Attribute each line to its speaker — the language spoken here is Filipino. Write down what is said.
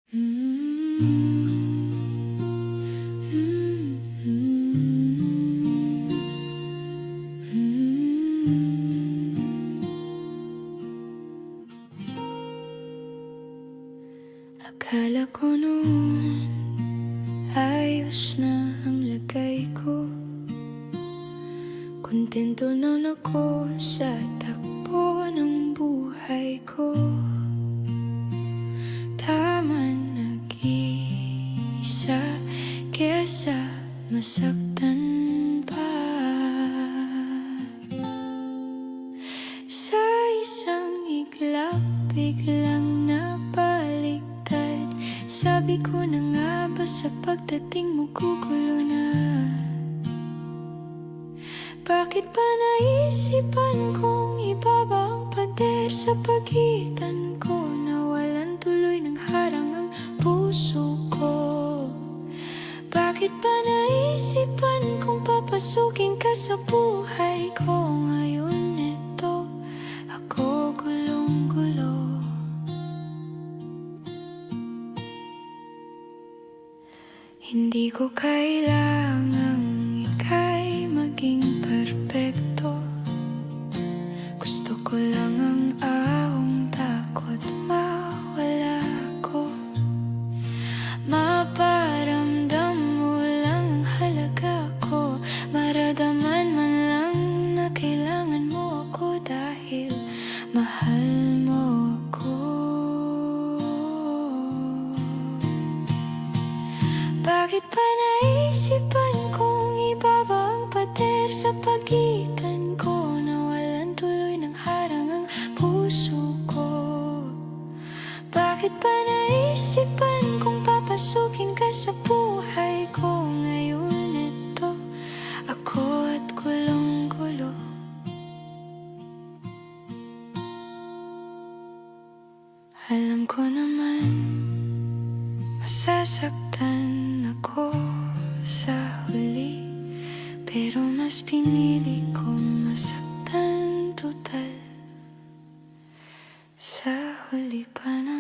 Speaker 1: Akala ko noon ayos na ang lagay ko. Kontento na ako sa takbo ng buhay ko. Tama nag-iisa kesa masaktan pa. Sa isang iglap, biglang napaligtad. Sabi ko na nga ba sa pagdating mo gugulo na? Bakit pa naisipan kong ibaba ang pader sa pagitan ko? Nawalan tuloy ng harang ang puso ko. Bakit pa naisipan kong papasukin ka sa buhay ko? Ngayon eto, ako gulong-gulo. Hindi ko kailangang ika'y maging perpekto. Gusto ko lang ang ahong takot mawala ko. Maparamdam mo lang ang halaga ko. Maramdaman man lang na kailangan mo ako dahil mahal mo ako. Bakit pa naisipan kong ibaba ang pader sa pagitan ko? Nawalan tuloy ng harang ang puso ko. Bakit pa naisipan kong papasukin ka sa buhay ko? Ngayon eto, ako at gulong-gulo. Alam ko naman masasaktan ako sa huli, pero mas pinili ko masaktan total. Sa huli pa na